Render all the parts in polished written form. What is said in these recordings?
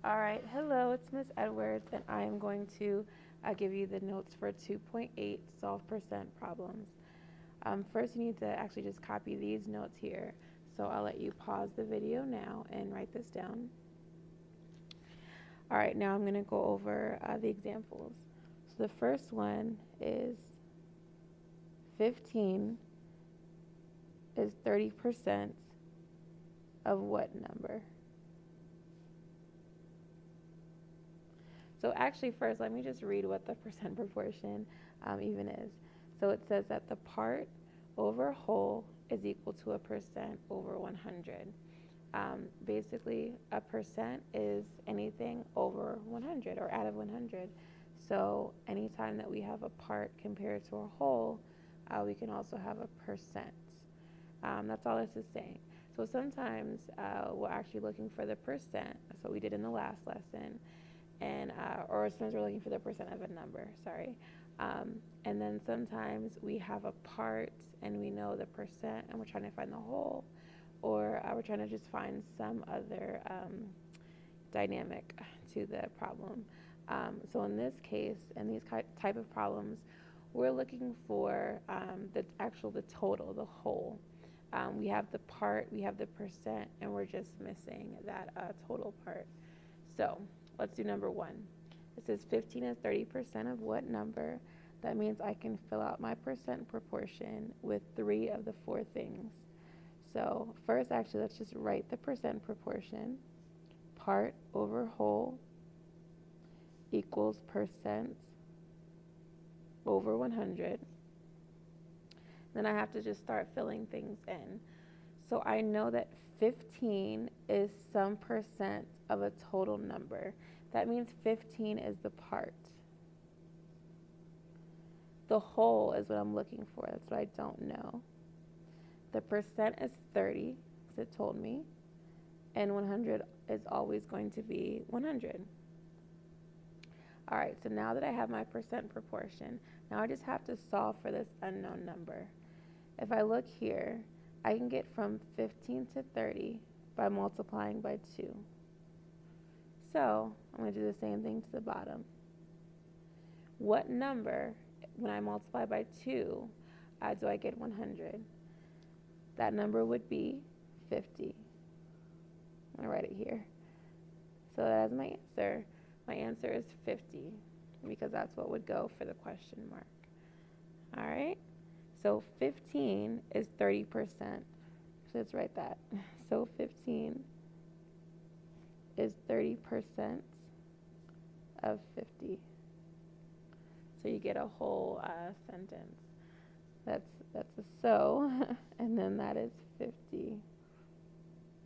All right, hello, it's Miss Edwards, and I am going to give you the notes for 2.8 solve percent problems. First, you need to actually just copy these notes here. So I'll let you pause the video now and write this down. All right, now I'm going to go over the examples. So the first one is 15 is 30% of what number? So actually, first, let me just read what the percent proportion even is. So it says that the part over whole is equal to a percent over 100. Basically, a percent is anything over 100 or out of 100. So anytime that we have a part compared to a whole, we can also have a percent. That's all this is saying. So sometimes we're actually looking for the percent. That's what we did in the last lesson. And or sometimes we're looking for the percent of a number, sorry. And then sometimes we have a part and we know the percent and we're trying to find the whole, or we're trying to just find some other dynamic to the problem. So in this case, in these type of problems, we're looking for the total, the whole. We have the part, we have the percent, and we're just missing that total part. So let's do number one. It says 15 is 30% of what number? That means I can fill out my percent proportion with 3 of the 4 things. So first, actually, let's just write the percent proportion. Part over whole equals percent over 100. Then I have to just start filling things in. So I know that 15 is some percent of a total number. That means 15 is the part. The whole is what I'm looking for. That's what I don't know. The percent is 30, because it told me. And 100 is always going to be 100. All right, so now that I have my percent proportion, now I just have to solve for this unknown number. If I look here, I can get from 15 to 30 by multiplying by 2. So I'm going to do the same thing to the bottom. What number, when I multiply by 2, do I get 100? That number would be 50. I'm going to write it here. So that's my answer. My answer is 50 because that's what would go for the question mark. All right? So 15 is 30%. So let's write that. So 15 is 30% of 50. So you get a whole sentence. That's a so, and then that is 50.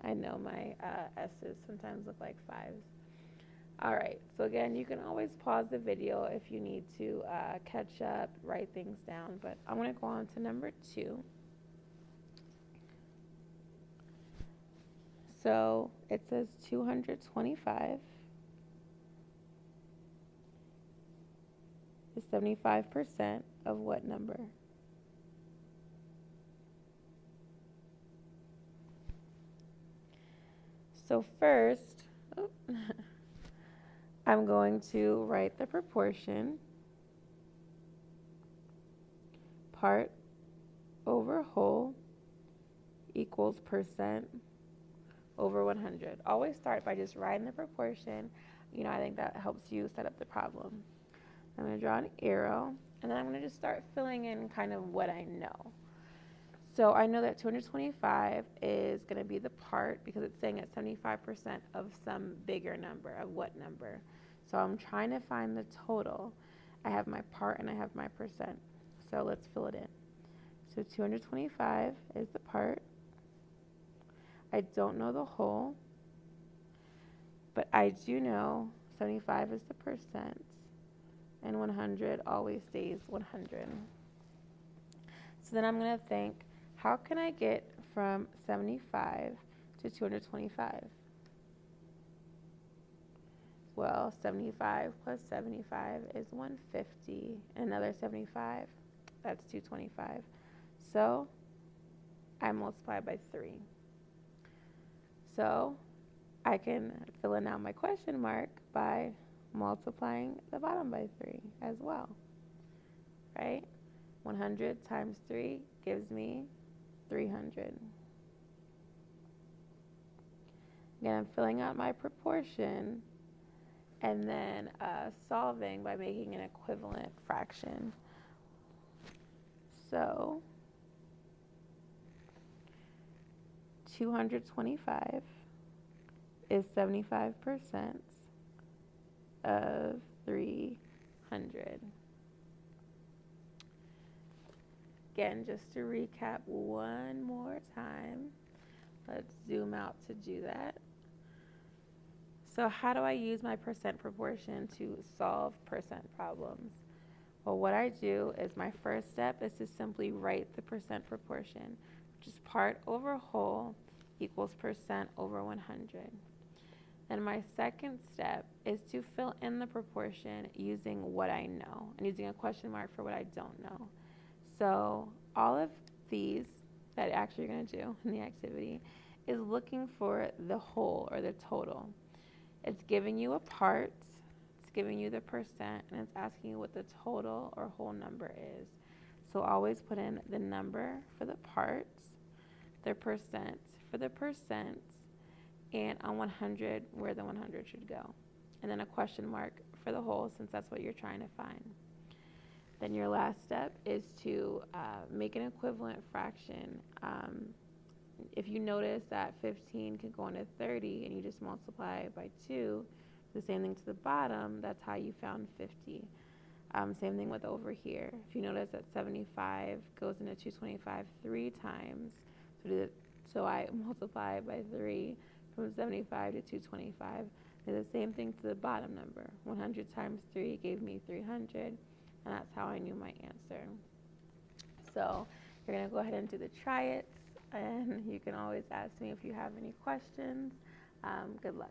I know my S's sometimes look like 5s. All right, so again, you can always pause the video if you need to catch up, write things down, but I'm going to go on to number 2. So it says 225 is 75% of what number? So first, I'm going to write the proportion. Part over whole equals percent over 100. Always start by just writing the proportion. I think that helps you set up the problem. I'm going to draw an arrow, and then I'm going to just start filling in kind of what I know. So I know that 225 is going to be the part because it's saying it's 75% of some bigger number. Of what number? So I'm trying to find the total. I have my part and I have my percent. So let's fill it in. So 225 is the part. I don't know the whole, but I do know 75 is the percent, and 100 always stays 100. So then I'm going to think, how can I get from 75 to 225? Well, 75 plus 75 is 150, and another 75, that's 225. So I multiply by 3. So I can fill in out my question mark by multiplying the bottom by 3 as well, right? 100 times 3 gives me 300. Again, I'm filling out my proportion and then solving by making an equivalent fraction. So 225 is 75% of 300. Again, just to recap one more time, let's zoom out to do that. So how do I use my percent proportion to solve percent problems? Well, what I do is my first step is to simply write the percent proportion, which is part over whole equals percent over 100. And my second step is to fill in the proportion using what I know and using a question mark for what I don't know. So all of these that actually you're going to do in the activity is looking for the whole or the total. It's giving you a part, it's giving you the percent, and it's asking you what the total or whole number is. So always put in the number for the parts, the percent for the percent, and on 100 where the 100 should go. And then a question mark for the whole since that's what you're trying to find. Then your last step is to make an equivalent fraction. If you notice that 15 can go into 30 and you just multiply it by 2, the same thing to the bottom, that's how you found 50. Same thing with over here. If you notice that 75 goes into 225 3 times, so I multiply by 3 from 75 to 225. Do the same thing to the bottom number. 100 times 3 gave me 300, and that's how I knew my answer. So you're going to go ahead and do the try-its, and you can always ask me if you have any questions. Good luck.